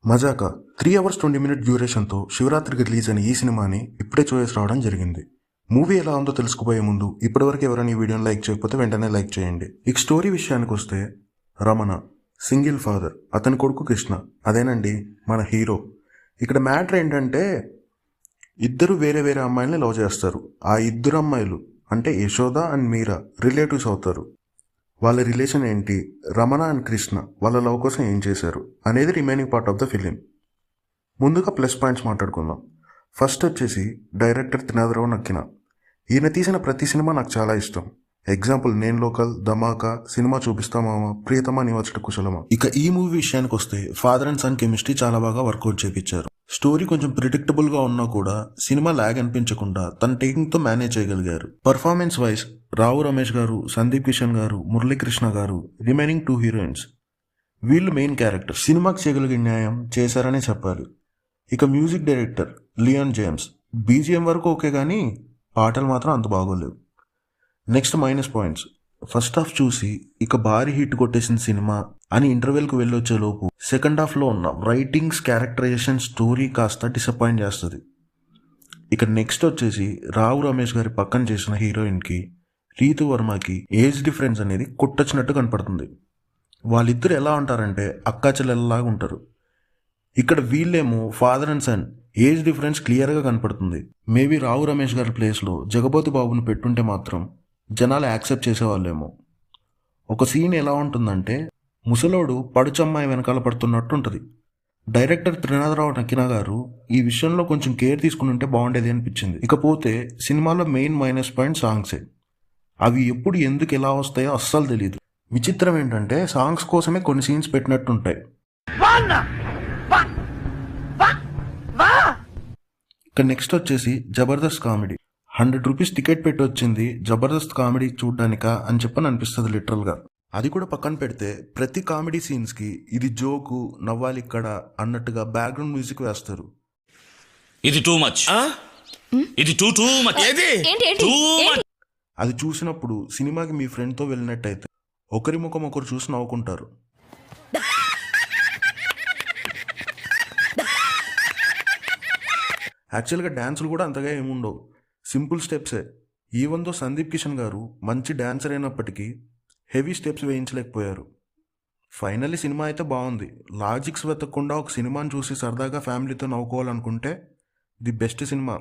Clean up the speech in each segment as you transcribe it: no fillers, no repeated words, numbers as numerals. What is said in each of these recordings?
మజాకా 3 hours 20 minutes డ్యూరేషన్తో శివరాత్రికి release అయిన ఈ సినిమాని ఇప్పుడే చూసేసి రావడం జరిగింది. మూవీ ఎలా ఉందో తెలుసుకుపోయే ముందు ఇప్పటివరకు ఎవరైనా ఈ వీడియోని లైక్ చేయకపోతే వెంటనే లైక్ చేయండి. ఇక స్టోరీ విషయానికి వస్తే రమణ సింగిల్ ఫాదర్, అతని కొడుకు కృష్ణ, అదేనండి మన హీరో. ఇక్కడ మ్యాటర్ ఏంటంటే ఇద్దరు వేరే వేరే అమ్మాయిల్ని లవ్ చేస్తారు. ఆ ఇద్దరు అమ్మాయిలు అంటే యశోద అండ్ మీరా రిలేటివ్స్ అవుతారు. వాళ్ళ రిలేషన్ ఏంటి, రమణ అండ్ కృష్ణ వాళ్ళ లవ్ కోసం ఏం చేశారు అనేది remaining part of the film. ముందుగా ప్లస్ పాయింట్స్ మాట్లాడుకుందాం. ఫస్ట్ వచ్చేసి డైరెక్టర్ త్రినాథరావు నక్కిన. ఈయన తీసిన ప్రతి సినిమా నాకు చాలా ఇష్టం. ఎగ్జాంపుల్ నేను లోకల్, ధమాకా, సినిమా చూపిస్తామామా, ప్రియతమా నివచ్చట కుశలమా. ఇక ఈ మూవీ విషయానికి వస్తే ఫాదర్ అండ్ సన్ కెమిస్ట్రీ చాలా బాగా వర్కౌట్ చేపించారు. స్టోరీ కొంచెం ప్రిడిక్టబుల్గా ఉన్నా కూడా సినిమా లాగ్ అనిపించకుండా తన టేకింగ్తో మేనేజ్ చేయగలిగారు. Performance wise Rao Ramesh garu, Sandeep Kishan garu, Muralikrishna garu, remaining 2 heroines వీళ్ళు మెయిన్ క్యారెక్టర్. సినిమాకి చేయగలిగిన న్యాయం చేశారనే చెప్పాలి. ఇక music director Leon James. BGM వరకు ఓకే కానీ పాటలు మాత్రం అంత బాగోలేవు. Next minus points. First half చూసి ఇక భారీ హిట్ కొట్టేసిన సినిమా అని ఇంటర్వెల్కి వెళ్ళొచ్చేలోపు సెకండ్ హాఫ్లో ఉన్న రైటింగ్స్, క్యారెక్టరైజేషన్, స్టోరీ కాస్త డిసప్పాయింట్ చేస్తుంది. ఇక నెక్స్ట్ వచ్చేసి రావు రమేష్ గారి పక్కన చేసిన హీరోయిన్కి రీతు వర్మకి ఏజ్ డిఫరెన్స్ అనేది కొట్టొచ్చినట్టు కనపడుతుంది. వాళ్ళిద్దరు ఎలా ఉంటారంటే అక్కా చెల్లెల్లాగా ఉంటారు. ఇక్కడ వీళ్ళేమో father and son, age difference క్లియర్గా కనపడుతుంది. మేబీ రావు రమేష్ గారి ప్లేస్లో జగపతి బాబుని పెట్టుంటే మాత్రం జనాలు యాక్సెప్ట్ చేసేవాళ్ళేమో. ఒక సీన్ ఎలా ఉంటుందంటే ముసలోడు పడుచమ్మాయి వెనకాల పడుతున్నట్టు ఉంటుంది. డైరెక్టర్ త్రినాథరావు నక్కిన గారు ఈ విషయంలో కొంచెం కేర్ తీసుకుని ఉంటే బాగుండేది అనిపించింది. ఇకపోతే సినిమాలో మెయిన్ మైనస్ పాయింట్ సాంగ్సే. అవి ఎప్పుడు ఎందుకు ఎలా వస్తాయో అస్సలు తెలియదు. విచిత్రం ఏంటంటే సాంగ్స్ కోసమే కొన్ని సీన్స్ పెట్టినట్టు ఉంటాయి. ఇక నెక్స్ట్ వచ్చేసి జబర్దస్త్ కామెడీ. 100 రూపీస్ టికెట్ పెట్టి వచ్చింది జబర్దస్త్ కామెడీ చూడ్డానికా అని చెప్పని అనిపిస్తుంది లిటరల్గా. అది కూడా పక్కన పెడితే ప్రతి కామెడీ సీన్స్కి ఇది జోకు, నవ్వాలి ఇక్కడ అన్నట్టుగా బ్యాక్గ్రౌండ్ మ్యూజిక్ వేస్తారు. ఇది టూ మచ్, ఇది టూ మచ్. అది చూసినప్పుడు సినిమాకి మీ ఫ్రెండ్తో వెళ్ళినట్టయితే ఒకరి ముఖం ఒకరు చూసి నవ్వుకుంటారు. యాక్చువల్గా డ్యాన్సులు కూడా అంతగా ఏముండవు, సింపుల్ స్టెప్సే. ఈవెన్తో సందీప్ కిషన్ గారు మంచి డాన్సర్ అయినప్పటికీ హెవీ స్టెప్స్ వేయించలేకపోయారు. ఫైనల్లీ సినిమా అయితే బాగుంది. లాజిక్స్ వెతకకుండా ఒక సినిమాని చూసి సరదాగా ఫ్యామిలీతో నవ్వుకోవాలనుకుంటే ది బెస్ట్ సినిమా.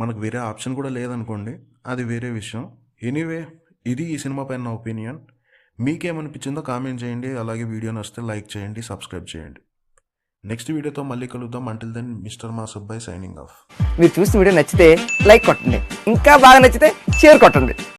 మనకు వేరే ఆప్షన్ కూడా లేదనుకోండి, అది వేరే విషయం. ఎనీవే, ఇది ఈ సినిమా పైన నా ఒపీనియన్. మీకేమనిపించిందో కామెంట్ చేయండి. అలాగే వీడియో నచ్చితే లైక్ చేయండి, సబ్స్క్రైబ్ చేయండి. నెక్స్ట్ వీడియోతో మళ్ళీ కలుద్దాం. అంటిల్ దెన్ మిస్టర్ మా సుబ్బాయ్ సైనింగ్ ఆఫ్. మీరు చూసిన వీడియో నచ్చితే లైక్ కొట్టండి, ఇంకా బాగా నచ్చితే షేర్ కొట్టండి.